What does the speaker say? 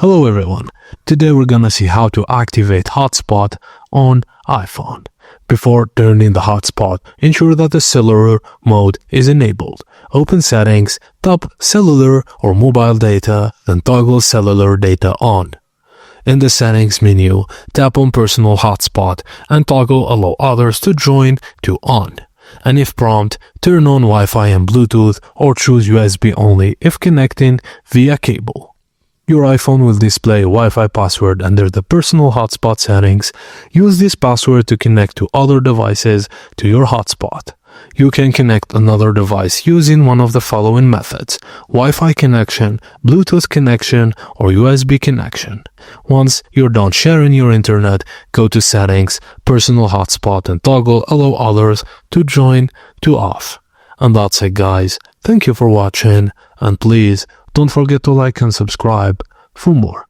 Hello everyone, today we're gonna see how to activate Hotspot on iPhone. Before turning the hotspot, ensure that the cellular mode is enabled. Open Settings, tap Cellular or Mobile Data, then toggle Cellular Data on. In the Settings menu, tap on Personal Hotspot and toggle Allow Others to Join to On. And if prompt, turn on Wi-Fi and Bluetooth or choose USB only if connecting via cable. Your iPhone will display a Wi-Fi password under the Personal Hotspot settings. Use this password to connect to other devices to your hotspot. You can connect another device using one of the following methods: Wi-Fi connection, Bluetooth connection, or USB connection. Once you're done sharing your internet, go to Settings, Personal Hotspot, and toggle Allow Others to Join to Off. And that's it, guys. Thank you for watching, and please don't forget to like and subscribe for more.